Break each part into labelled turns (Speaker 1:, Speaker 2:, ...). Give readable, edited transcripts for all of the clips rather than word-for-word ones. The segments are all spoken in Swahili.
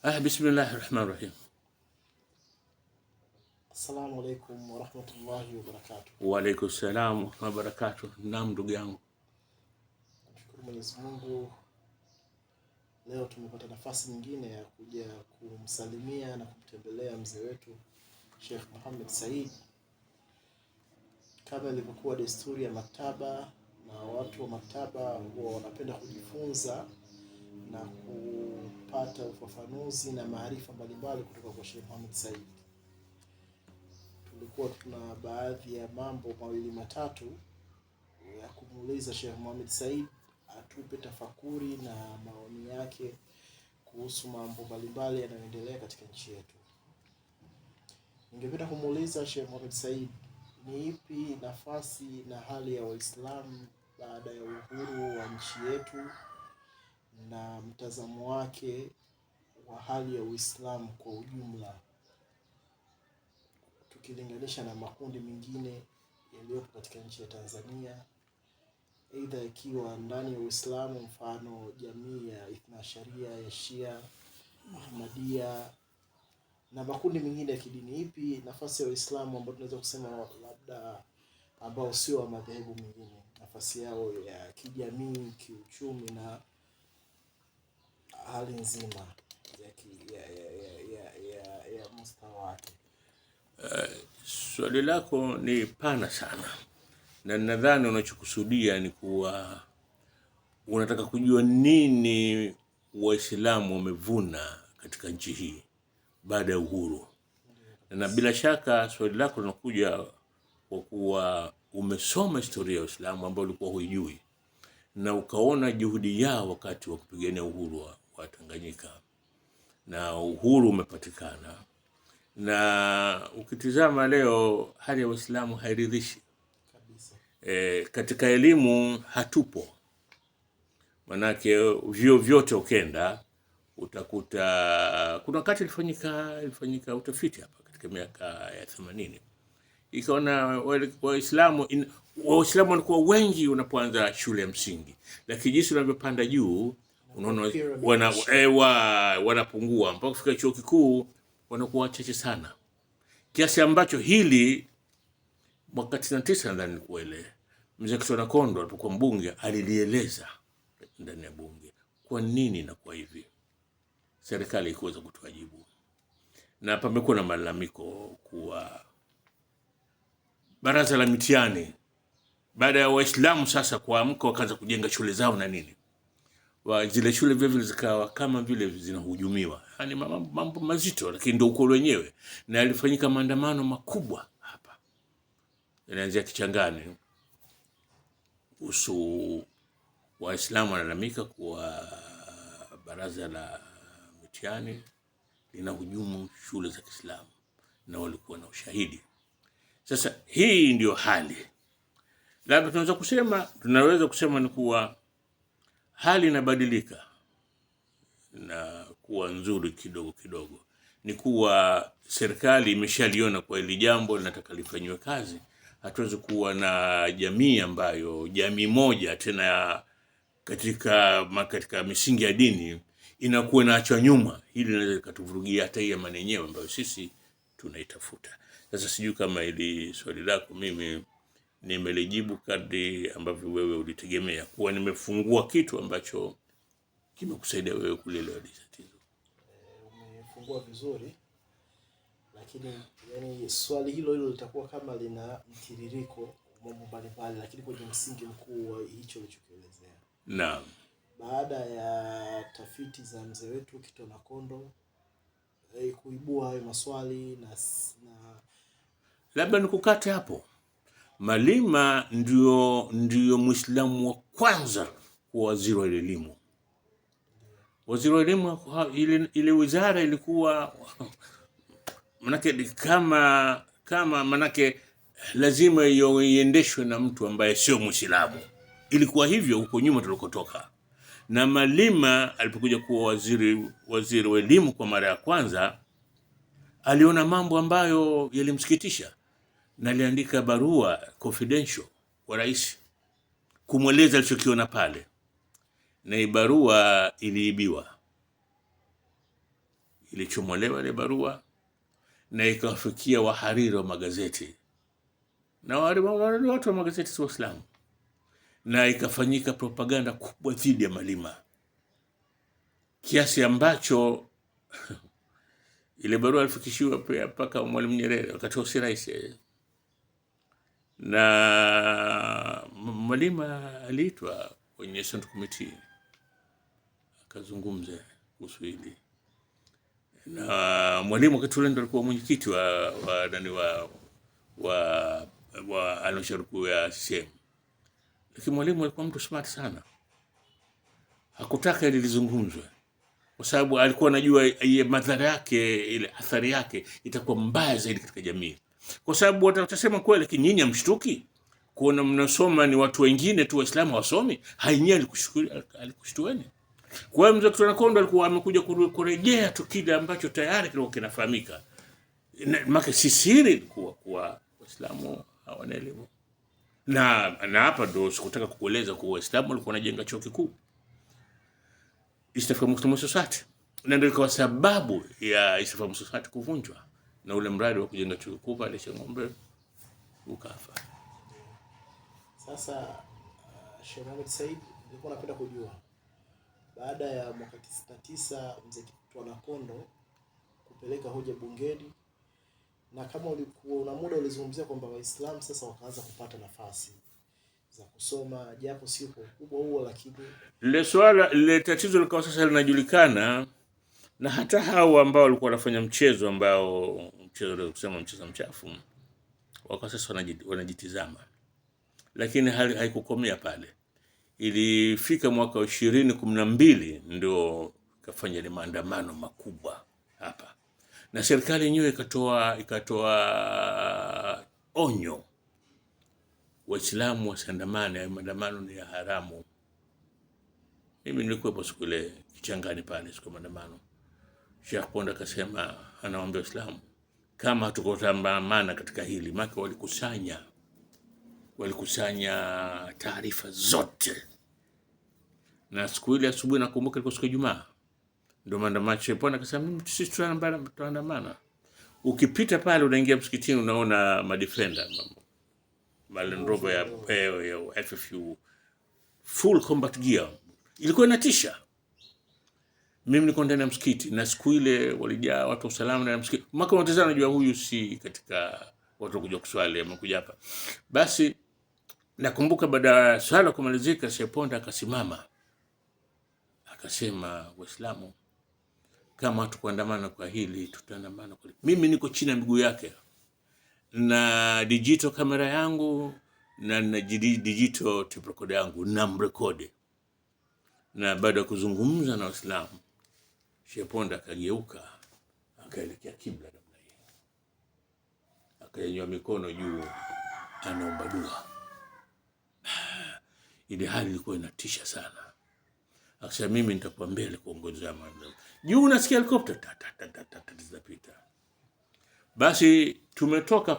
Speaker 1: Bismillahirrahmanirrahim.
Speaker 2: Assalamu alaikum warahmatullahi wabarakatuh.
Speaker 1: Wa alaikum salam wa barakatuh. Naam, ndugu yangu,
Speaker 2: Nashukuru Mwenyezi Mungu, leo tumepata nafasi nyingine ya kuja kumsalimia na kumtembelea mzee wetu Sheikh Muhammad Said. Kama ilivyokuwa desturi ya maktaba, na watu wa maktaba huwa wanapenda kujifunza na kupata ufafanuzi na maarifa mbalimbali kutoka kwa Sheikh Muhammad Said. Tulikuwa tuna baadhi ya mambo mawili matatu ya kumuuliza Sheikh Muhammad Said atupe tafakuri na maoni yake kuhusu mambo mbalimbali yanayoendelea katika nchi yetu. Ningependa kumuuliza Sheikh Muhammad Said, ni ipi nafasi na hali ya Waislamu baada ya uhuru wa nchi yetu na mtazamo wake wa hali ya Uislamu kwa ujumla, tukilinganisha na makundi mengine yaliyopo katika nchi ya Tanzania, aidha ikiwa ndani ya Uislamu, mfano jamii ya Ithna Sharia, ya Shia, Ahmadiyya na makundi mengine ya kidini. Ipi nafasi ya Uislamu ambao tunaweza kusema labda ambao sio wa madhehebu mengine, nafasi yao ya kijamii, kiuchumi na hali nzima ya mustawa wake?
Speaker 1: swali lako ni pana sana, na nadhani unachokusudia ni kuwa unataka kujua nini Waislamu wamevuna katika nchi hii baada ya uhuru. Na bila shaka swali lako linakuja kwa kuwa umesoma historia ya Uislamu ambayo ulikuwa huijui, na ukaona juhudi yao wakati wa kupigania uhuru wa Tanganyika, na uhuru umepatikana. Na ukitizama leo hali ya Uislamu hairidhishi
Speaker 2: Kabisa.
Speaker 1: Katika elimu hatupo, manake vyo vyote ukenda utakuta kuna wakati ilifanyika utafiti hapa katika miaka ya 80, ikaona Waislamu walikuwa wengi unapoanza shule ya msingi, lakini jinsi unavyopanda juu unaona wanapungua mpaka kufika chuo kikuu wanakuwa wachache sana, kiasi ambacho hili mwaka 99 nadhani kwa ile mzee Kitwana Kondo alipokuwa mbunge alilieleza ndani ya bunge kwa nini na kwa hivi serikali ikuweza kutoa jibu. Na pamekuwa na malalamiko kuwa baraza la mitihani baada ya Waislamu sasa kuamka wakaanza kujenga shule zao na nini, zile shule vile zikawa kama vile zinahujumiwa. Yani mambo mazito, lakini ndio ukweli wenyewe. Na yalifanyika maandamano makubwa hapa, yanaanzia Kichangani, usu Waislamu wanalalamika kuwa baraza la mitihani linahujumu shule za Kiislamu, na walikuwa na ushahidi. Sasa hii ndio hali. Labda tunaweza kusema ni kuwa hali inabadilika na kuwa nzuri kidogo kidogo. Ni kuwa serikali imeshaliona kwa hili jambo linataka lifanywe kazi. Hatuwezi kuwa na jamii moja tena katika misingi ya dini inakuwa inaachwa nyuma. Hili linaweza likatuvurugia hata hii amani yenyewe ambayo sisi tunaitafuta. Sasa sijui kama ili swali lako mimi nimelijibu kadri ambavyo wewe ulitegemea, kuwa nimefungua kitu ambacho kimekusaidia wewe kulielewa tatizo.
Speaker 2: Umefungua vizuri, lakini yani swali hilo litakuwa kama lina mtiririko mambo mbalimbali, lakini kwenye msingi mkuu wa hicho ulichokielezea.
Speaker 1: Naam.
Speaker 2: Baada ya tafiti za mzee wetu Kitwana Kondo kuibua hayo maswali na
Speaker 1: labda nikukate hapo, Malima ndio Muislamu wa kwanza kuwa waziri wa elimu. Waziri wa elimu ile wizara ilikuwa manake manake lazima iendeshwe na mtu ambaye sio Muislamu. Ilikuwa hivyo huko nyuma tulikotoka. Na Malima alipokuja kuwa waziri wa elimu kwa mara ya kwanza, aliona mambo ambayo yalimsikitisha, na aliandika barua confidential kwa rais kumweleza alichokiona pale, na barua iliibiwa. ilichomolewa ile barua na ikawafikia wahariri wa magazeti na watu wa magazeti si Waislamu, na ikafanyika propaganda kubwa dhidi ya Malima kiasi ambacho ile barua alifikishiwa pia mpaka Mwalimu Nyerere wakati wa rais. Na Malima aliitwa kwenye Central Committee akazungumza kuhusu hili, na Mwalimu wakati ule ndo alikuwa mwenyekiti wa halmashauri kuu ya CCM. Lakini Mwalimu alikuwa mtu smart sana, hakutaka ili lizungumzwe kwa sababu alikuwa anajua madhara yake, ile athari yake itakuwa mbaya zaidi katika jamii, kwa sababu watasema kweli, lakini nyinyi hamshtuki kuona mnasoma ni watu wengine tu Waislamu hawasomi? Hainyi alikushtueni. Kwa hiyo Mzee Kitwana Kondo alikuwa amekuja kurejea tu kile ambacho tayari kilikuwa kinafahamika. Maana si siri kuwa Waislamu hawana elimu. Na hapa ndo sikutaka kukueleza kuwa Waislamu walikuwa wanajenga chuo kikuu East African Muslim Society, na ndio kwa sababu ya East African Muslim Society kuvunjwa na ule mradi wa kujenga chuo kikuu pale Changombe ukafa.
Speaker 2: Sasa Sheikh Mohamed Said, nilikuwa napenda kujua baada ya mwaka 99 Mzee Kitwana Kondo kupeleka hoja bungeni, na kama ulikuwa una muda ulizungumzia kwamba Waislamu sasa wakaanza kupata nafasi za kusoma japo sio kwa ukubwa huo, lakini
Speaker 1: ile tatizo likawa sasa linajulikana, na hata hao ambao walikuwa wanafanya mchezo ule kusema mchezo mchafu wakawa sasa wanajitizama. Lakini haikukomea pale. Ilifika mwaka 2012 ndio kafanya ile maandamano makubwa hapa, na serikali yenyewe ikatoa onyo Waislamu wasiandamane, maandamano ni ya haramu. Mimi nilikuwepo siku ile Kichangani pale siku maandamano. Sheikh Ponda akasema anawaambia Waislamu kama hatukotamana katika hili, maki walikusanya taarifa zote. Na siku ile asubuhi nakumbuka ilikuwa siku ya Ijumaa, ndio maandamano. Sheikh Ponda akasema sisi tunaandamana. Ukipita pale unaingia msikitini unaona madefender Land Rover ya FFU full combat gear, ilikuwa inatisha. Mimi nilikuwa ndani ya msikiti na siku ile walijaa watu wa usalama ndani ya msikiti. Maka watazana najua huyu si katika watu kuja kuswali, amekuja hapa. Basi nakumbuka baada ya swala kumalizika, Sheikh Ponda akasimama akasema, Waislamu kama hatukuandamana kwa hili tutaandamana kwa hili. Mimi niko chini ya miguu yake na digital kamera yangu na digital tape recorder yangu na mrekodi. Na baada ya kuzungumza na Waislamu, Sheikh Ponda akageuka akaelekea kibla namna hii, akanyanyua mikono juu anaomba dua. Ile hali ilikuwa inatisha sana. Akasema mimi nitakuwa mbele kuongoza mambo. Juu unasikia helikopta zinapita. Basi tumetoka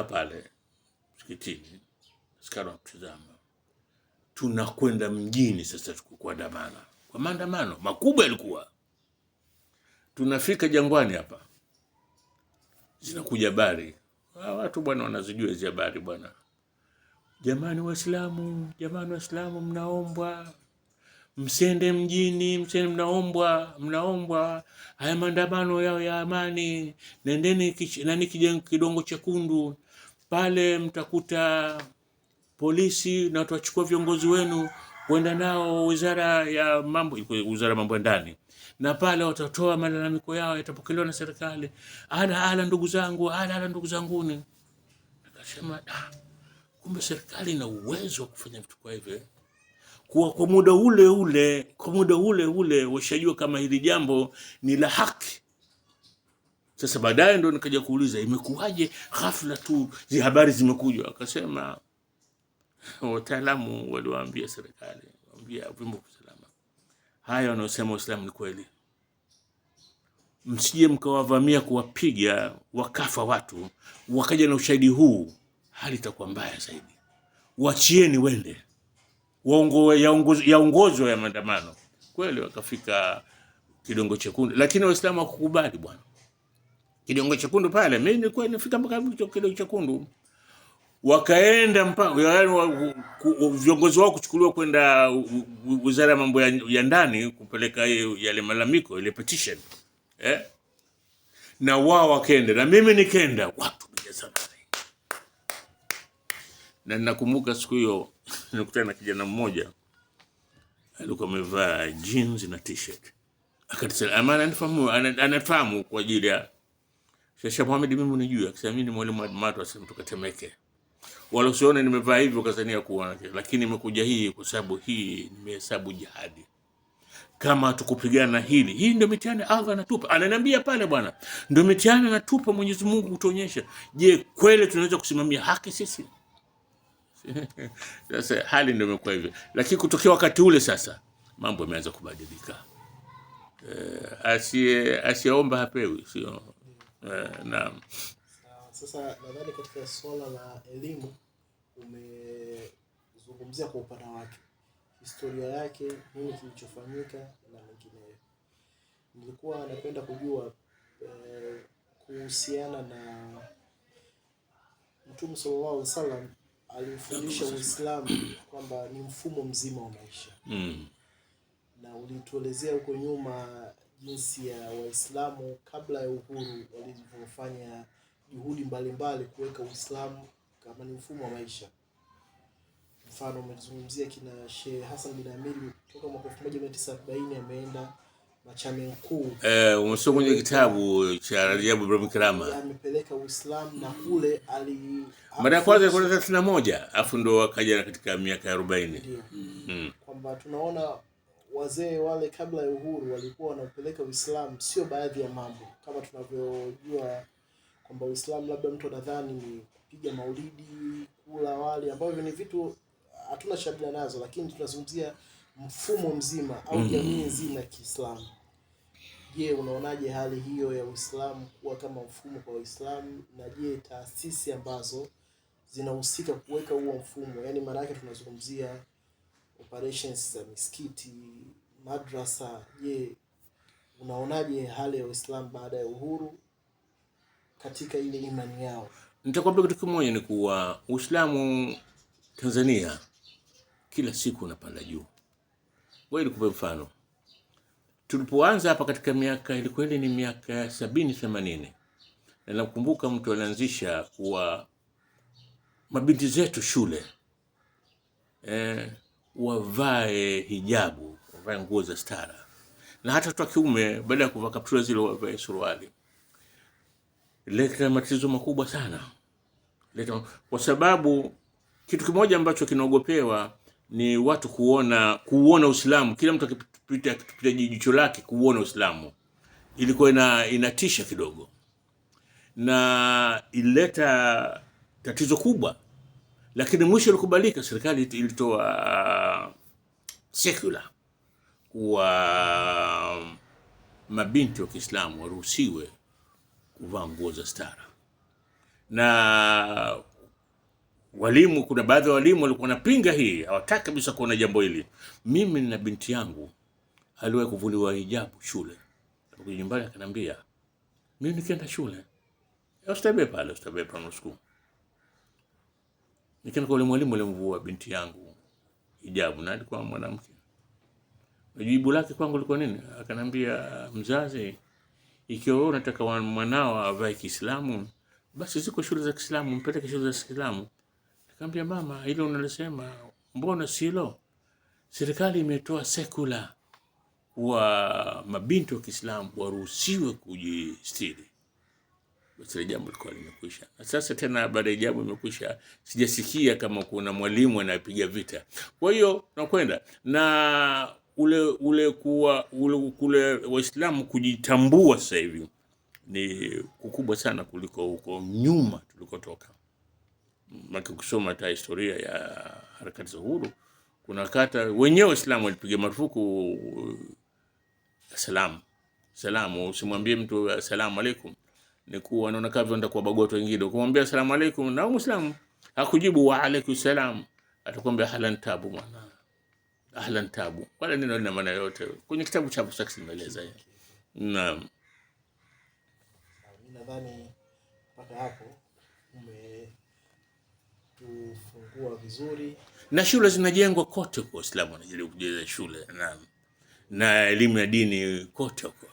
Speaker 1: pale msikitini, askari wanatazama. Tunakwenda mjini sasa kuandamana. Kwa maandamano makubwa yalikuwa. Tunafika Jangwani hapa. Zinakuja habari. Watu bwana wanazijua hizo habari bwana. Jamani Waislamu, mnaombwa msende mjini, mnaombwa haya maandamano yao ya amani. Nendeni Kidongo Chekundu, pale mtakuta polisi na watachukua viongozi wenu kwenda nao wizara ya mambo ya ndani, na pale watatoa malalamiko yao, yatapokelewa na serikali. Ala ndugu zanguni. Akasema kumbe serikali ina uwezo wa kufanya vitu kwa hivyo. Kwa muda ule washajua kama hili jambo ni la haki. Sasa baadaye ndo nikaja kuuliza imekuwaje ghafla tu hizi habari zimekuja. Akasema wataalamu waliwaambia serikali, waambia vyombo vya usalama, haya wanaosema Waislamu ni kweli. Msije mkawavamia kuwapiga wakafa watu, wakaja na ushahidi huu, hali itakuwa mbaya zaidi. Wachieni wende yaongozwe ya maandamano. Kweli wakafika kidongo chekundu, lakini Waislamu wakukubali bwana. Kidongo chekundu pale, mimi nilikuwa nifika mpaka kidongo chekundu. Wakaenda mpaka viongozi wao kuchukuliwa kwenda Wizara ya Mambo ya Ndani kupeleka yale malalamiko, ile petition. Na wao wakaenda na mimi nikaenda, watu sana. Na nakumbuka siku hiyo nilikutana na kijana mmoja alikuwa amevaa jeans na t-shirt. Akatisema anafahamu kwa ajili ya Sheikh Mohamed, mimi unijua, akisema mimi ni mwalimu wa Admatu asema tukatemeke. Wala usione nimevaa hivyo kazania kuwa, lakini nimekuja hii kwa sababu hii nimehesabu jihadi. Kama tukupigana hii ndio mitihani Allah anatupa. Ananiambia pale bwana, ndio mitihani anatupa Mwenyezi Mungu kutuonyesha. Je, kweli tunaweza kusimamia haki sisi? Sasa hali ndio imekuwa hivyo. Lakini kutokea wakati ule sasa mambo yameanza kubadilika. Asiomba hapewi, sio? Naam.
Speaker 2: Sasa nadhani katika swala la elimu umezungumzia kwa upana wake, historia yake, nini kilichofanyika na mengineyo. Nilikuwa napenda kujua kuhusiana na Mtume sallallahu alaihi wasallam alifundisha Uislamu kwamba ni mfumo mzima wa maisha. Na ulituelezea huko nyuma jinsi ya Waislamu kabla ya uhuru walivyofanya juhudi mbalimbali kuweka Uislamu kama ni mfumo wa maisha. Mfano umezungumzia kina Sheikh Hassan bin Amiri kutoka mwaka 1940 ameenda Machame Mkuu.
Speaker 1: Umesoma kwenye kitabu cha Rajabu Ibrahim Kirama.
Speaker 2: Amepeleka Uislamu na kule
Speaker 1: mara ya kwanza kwa 31 afu ndo wakaja katika miaka ya 40.
Speaker 2: Kwamba tunaona wazee wale kabla ya uhuru walikuwa wanapeleka Uislamu, sio baadhi ya mambo kama tunavyojua kwamba Uislamu labda mtu anadhani ni kupiga maulidi, kula wali, ambavyo ni vitu hatuna shabila nazo, lakini tunazungumzia mfumo mzima au jamii nzima ya Kiislamu. Je, unaonaje hali hiyo ya Uislamu kuwa kama mfumo kwa Waislamu, na je taasisi ambazo zinahusika kuweka huo mfumo, yani maana yake tunazungumzia operations za misikiti, madrasa, je unaonaje hali ya Uislamu baada ya uhuru katika ile imani yao?
Speaker 1: Nitakwambia kitu kimoja, ni kuwa Uislamu Tanzania kila siku unapanda juu. Wewe nikupe mfano. Tulipoanza hapa katika miaka ilikuwa ni miaka 70-80. Na nakumbuka mtu alianzisha kuwa mabinti zetu shule wavae hijabu, wavae nguo za stara. Na hata watu wa kiume baada ya kuvaa kaptura zile wavae suruali. Leta matatizo makubwa sana. Kwa sababu kitu kimoja ambacho kinaogopewa ni watu kuona Uislamu. Kila mtu akipita jicho lake kuona Uislamu, ilikuwa inatisha kidogo, na ileta tatizo kubwa. Lakini mwisho ilikubalika, serikali ilitoa secular kwa mabinti wa Kiislamu waruhusiwe kuvaa nguo za stara. Na walimu, kuna baadhi ya walimu walikuwa wanapinga hii, hawataka kabisa kuona jambo hili. Mimi na binti yangu aliwahi kuvuliwa hijabu shule. Alikuja nyumbani akaniambia, mimi nikienda shule, ustabe pale primary school, nikienda kwa mwalimu alimvua binti yangu hijabu, na alikuwa mwanamke. Jibu lake kwangu lilikuwa nini? Akaniambia, mzazi, ikiwa wewe unataka mwanao avae Kiislamu, basi ziko shule za Kiislamu, mpeleke shule za Kiislamu. Nikamwambia, mama, hilo unalisema mbona silo? Serikali imetoa secular wa mabinti wa Kiislamu waruhusiwe kujistiri. Basi jambo lilikuwa limekwisha. Na sasa tena baada ya jambo limekwisha, sijasikia kama kuna mwalimu anapiga vita. Kwa hiyo nakwenda na kule Waislamu kujitambua sasa hivi ni kukubwa sana kuliko huko nyuma tulikotoka. Maki kusoma hata historia ya harakati za uhuru, kuna kata wenyewe Waislamu walipiga marufuku salamu. Usimwambie mtu asalamu alaykum, ni kuwa anaona kama ndio kwa bagoto wengine. Ukimwambia asalamu alaykum na Muislamu hakujibu wa alaykum salam, atakwambia ahlan tabu, maana ahlan tabu wala neno lina maana yote. Kwenye kitabu cha Saksi nimeeleza hiyo. Naam.
Speaker 2: Mimi nadhani mpaka hapo umetufungua vizuri,
Speaker 1: Na shule zinajengwa kote kwa Waislamu, wanajaribu kujenga shule na elimu ya dini kote huko.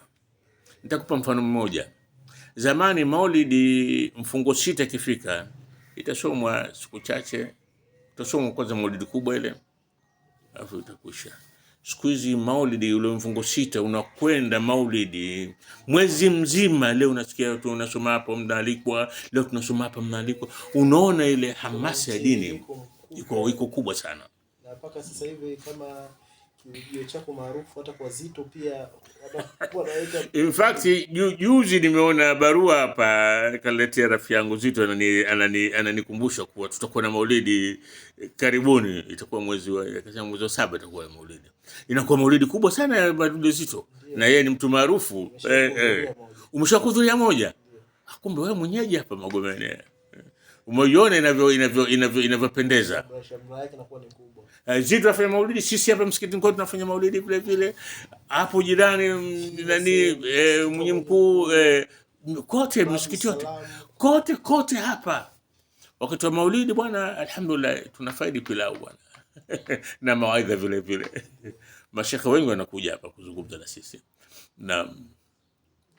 Speaker 1: Nitakupa mfano mmoja. Zamani Maulidi mfungo sita ikifika itasomwa siku chache, itasomwa kwanza Maulidi kubwa ile, alafu itakwisha. Siku hizi Maulidi ule mfungo sita unakwenda Maulidi mwezi mzima. Leo unasikia tu unasoma hapo mnaalikwa, leo tunasoma hapa mnaalikwa. Unaona ile hamasa ya dini iko kubwa sana.
Speaker 2: Na mpaka sasa hivi kama kiujio chako maarufu hata kwa Zito pia wanaweka.
Speaker 1: In fact juzi nimeona barua hapa kaletea rafiki yangu Zito, ananikumbusha kuwa tutakuwa na Maulidi karibuni, itakuwa mwezi wa 7 itakuwa Maulidi. Inakuwa Maulidi kubwa sana ya Maulidi Zito. Na yeye ni mtu maarufu. Umeshahudhuria moja? Kumbe wewe mwenyeji hapa Magomeni. Umeiona inavyopendeza.
Speaker 2: Shamra yake inakuwa ni kubwa.
Speaker 1: Zito afanya Maulidi, sisi hapa msikitini kote tunafanya Maulidi vile vile. Hapo jirani mwenye mkuu kote msikiti kote hapa. Wakati wa Maulidi bwana, alhamdulillah tunafaidi pilau bwana. Na mawaidha vile vile. Mashekhe wengi wanakuja hapa kuzungumza na sisi. Na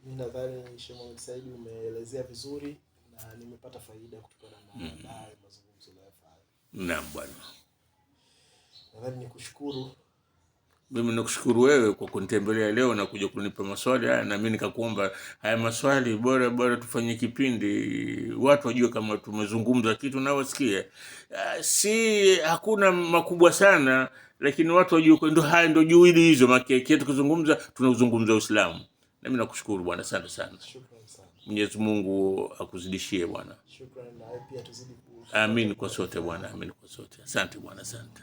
Speaker 2: mimi nadhani Sheikh Mohamed Said umeelezea vizuri na nimepata faida kutokana na haya mazungumzo unayofanya.
Speaker 1: Naam bwana.
Speaker 2: Nadhani nikushukuru.
Speaker 1: Mimi nakushukuru wewe kwa kunitembelea leo na kuja kunipa maswali haya, na mimi nikakuomba haya maswali bora tufanye kipindi watu wajue kama tumezungumza kitu na wasikie. Si hakuna makubwa sana, lakini watu wajue ndio haya ndio juhudi hizo makeke tukizungumza tunazungumza Uislamu. Na mimi nakushukuru bwana, asante sana.
Speaker 2: Shukrani sana.
Speaker 1: Mwenyezi Mungu akuzidishie bwana.
Speaker 2: Shukrani na pia tuzidi.
Speaker 1: Amin kwa sote bwana, amin kwa sote. Asante bwana, asante.